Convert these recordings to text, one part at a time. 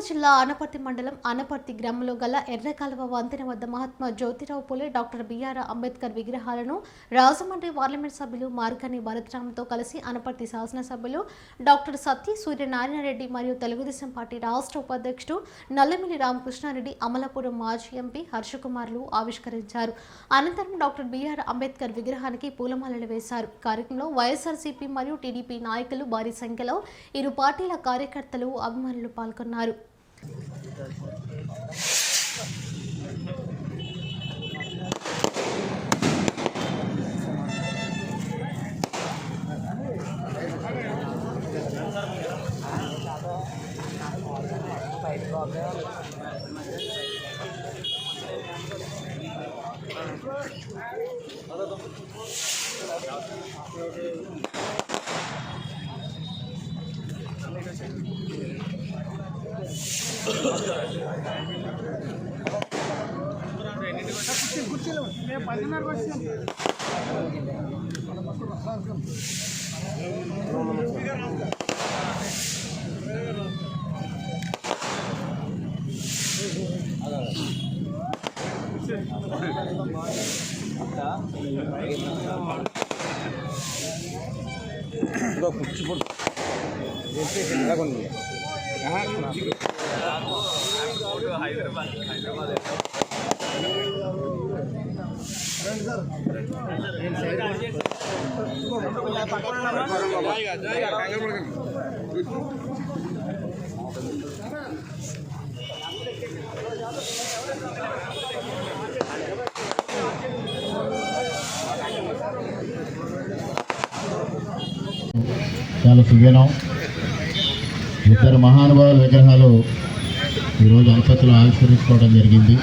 జిల్లా ఆనపర్తి మండలం ఆనపర్తి గ్రామంలో గల ఎర్రకాలువ వంతెన వద్ద మహాత్మా జ్యోతిరావు పూలే, డాక్టర్ బిఆర్ అంబేద్కర్ విగ్రహాలను రాజమండ్రి పార్లమెంట్ సభ్యులు మార్గాని భరత్రామ్తో కలిసి ఆనపర్తి శాసనసభ్యులు డాక్టర్ సత్య సూర్యనారాయణరెడ్డి మరియు తెలుగుదేశం పార్టీ రాష్ట్ర ఉపాధ్యక్షుడు నల్లమిల్లి రామకృష్ణారెడ్డి, అమలాపురం మాజీ ఎంపీ హర్షకుమార్లు ఆవిష్కరించారు. అనంతరం డాక్టర్ బిఆర్ అంబేద్కర్ విగ్రహానికి పూలమాలలు వేశారు. కార్యక్రమంలో వైఎస్ఆర్సీపీ మరియు టీడీపీ నాయకులు భారీ సంఖ్యలో ఇరు పార్టీల కార్యకర్తలు, అభిమానులు పాల్గొన్నారు. చాలా సువేనం. ఇద్దరు మహానుభావుల విగ్రహాలు ఈరోజు ఆనపర్తిలో ఆవిష్కరించుకోవడం జరిగింది.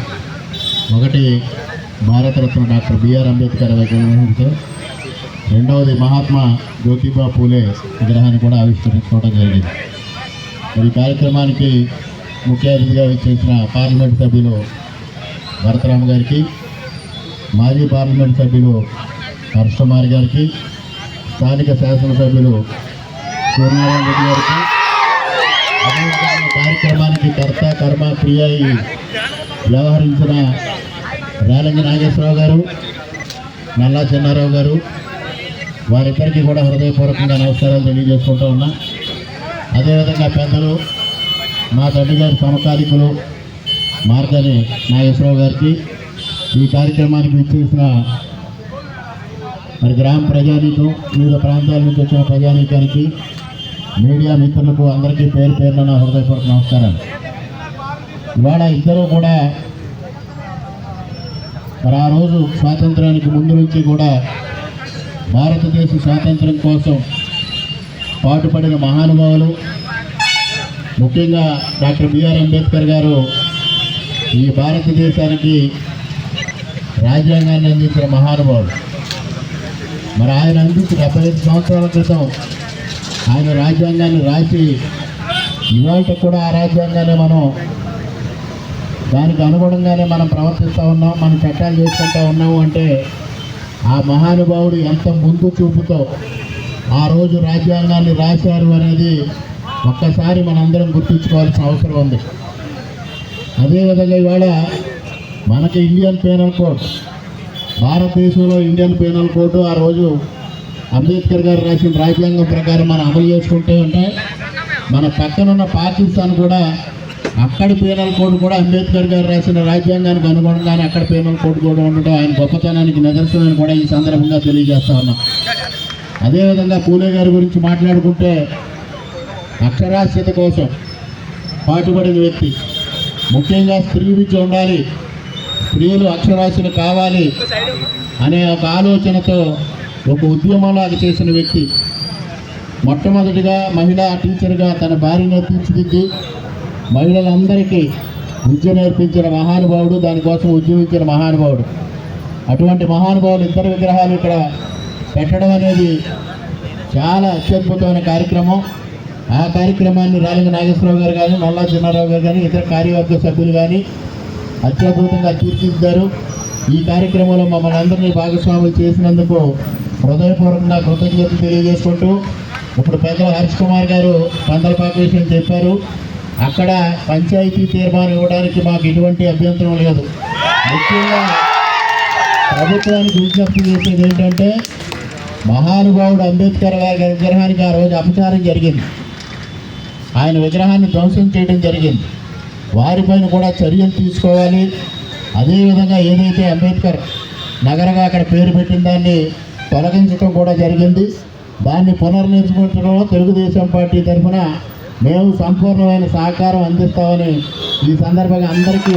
ఒకటి భారతరత్న డాక్టర్ బిఆర్ అంబేద్కర్ విగ్రహంతో, రెండవది మహాత్మా జ్యోతిబా పూలే విగ్రహాన్ని కూడా ఆవిష్కరించుకోవడం జరిగింది. ఈ కార్యక్రమానికి ముఖ్య అతిథిగా వచ్చేసిన పార్లమెంట్ సభ్యులు భరతరామ్ గారికి, మాజీ పార్లమెంట్ సభ్యులు హర్షకుమార్ గారికి, స్థానిక శాసనసభ్యులు సూర్యనారాయణ రెడ్డి గారికి, అదేవిధంగా కార్యక్రమానికి కర్త కర్మ క్రియ వ్యవహరించిన రేలంగి నాగేశ్వరరావు గారు, నల్లా చిన్నారావు గారు, వారిద్దరికీ కూడా హృదయపూర్వకంగా నమస్కారాలు తెలియజేసుకుంటూ ఉన్నా. అదేవిధంగా పెద్దలు మా తండ్రి గారి సమకాలికులు మార్గాని నాగేశ్వరరావు గారికి, ఈ కార్యక్రమానికి విచ్చేసిన మరి గ్రామ ప్రజానీకం, వివిధ ప్రాంతాల నుంచి వచ్చిన ప్రజానీకానికి, మీడియా మిత్రులకు అందరికీ పేరు పేరున నా హృదయపూర్వక నమస్కారాలు. ఇవాళ ఇద్దరూ కూడా మరి ఆ రోజు స్వాతంత్రానికి ముందు నుంచి కూడా భారతదేశ స్వాతంత్రం కోసం పాటుపడిన మహానుభావులు. ముఖ్యంగా డాక్టర్ బిఆర్ అంబేద్కర్ గారు ఈ భారతదేశానికి రాజ్యాంగాన్ని అందించిన మహానుభావుడు. మరి ఆయన అందించి 75 సంవత్సరాల క్రితం ఆయన రాజ్యాంగాన్ని రాసి ఇవాళ కూడా ఆ రాజ్యాంగాన్ని మనం దానికి అనుగుణంగానే మనం ప్రవర్తిస్తూ ఉన్నాం, మనం చట్టాలు చేసుకుంటూ ఉన్నాము అంటే ఆ మహానుభావుడు ఎంత ముందు చూపుతో ఆ రోజు రాజ్యాంగాన్ని రాశారు అనేది ఒక్కసారి మనందరం గుర్తుంచుకోవాల్సిన అవసరం ఉంది. అదేవిధంగా ఇవాళ మనకి ఇండియన్ పీనల్ కోడ్, భారతదేశంలో ఇండియన్ పీనల్ కోడ్ ఆ రోజు అంబేద్కర్ గారు రాసిన రాజ్యాంగం ప్రకారం మనం అమలు చేసుకుంటూ ఉంటే, మన పక్కనున్న పాకిస్తాన్ కూడా అక్కడి పీనల్ కోడ్ కూడా అంబేద్కర్ గారు రాసిన రాజ్యాంగానికి అనుగుణంగానే అక్కడ పీనల్ కోడ్ కూడా ఉండడం ఆయన గొప్పతనానికి నిదర్శనాన్ని కూడా ఈ సందర్భంగా తెలియజేస్తా ఉన్నాం. అదేవిధంగా పూలే గారి గురించి మాట్లాడుకుంటే అక్షరాస్యత కోసం పాటుపడిన వ్యక్తి. ముఖ్యంగా స్త్రీ విద్య ఉండాలి, స్త్రీలు అక్షరాస్యులు కావాలి అనే ఒక ఆలోచనతో ఒక ఉద్యమంలాగా చేసిన వ్యక్తి. మొట్టమొదటిగా మహిళా టీచర్గా తన భార్యను తీర్చిదిద్ది మహిళలందరికీ విద్య నేర్పించిన మహానుభావుడు, దానికోసం ఉద్యమించిన మహానుభావుడు. అటువంటి మహానుభావులు ఇద్దరు విగ్రహాలు ఇక్కడ పెట్టడం అనేది చాలా అత్యద్భుతమైన కార్యక్రమం. ఆ కార్యక్రమాన్ని రేలంగి నాగేశ్వరరావు గారు కానీ, నల్లా చిన్నారావు గారు కానీ, ఇతర కార్యవర్గ సభ్యులు కానీ అత్యద్భుతంగా తీర్చిదిద్దారు. ఈ కార్యక్రమంలో మమ్మల్ని అందరినీ భాగస్వాములు చేసినందుకు హృదయపూర్వకంగా కృతజ్ఞతలు తెలియజేసుకుంటూ, ఇప్పుడు పెద్దల హర్షకుమార్ గారు పందలపాక విషయం చెప్పారు. అక్కడ పంచాయతీ తీర్మానం ఇవ్వడానికి మాకు ఎటువంటి అభ్యంతరం లేదు. ముఖ్యంగా ప్రభుత్వానికి విజ్ఞప్తి చేసేది ఏంటంటే, మహానుభావుడు అంబేద్కర్ గారి విగ్రహానికి ఆ రోజు అపచారం జరిగింది, ఆయన విగ్రహాన్ని ధ్వంసం చేయడం జరిగింది. వారిపైన కూడా చర్యలు తీసుకోవాలి. అదేవిధంగా ఏదైతే అంబేద్కర్ నగరంగా అక్కడ పేరు పెట్టిన దాన్ని తొలగించడం కూడా జరిగింది. దాన్ని పునర్నిర్మించడంలో తెలుగుదేశం పార్టీ తరఫున మేము సంపూర్ణమైన సహకారం అందిస్తామని ఈ సందర్భంగా అందరికీ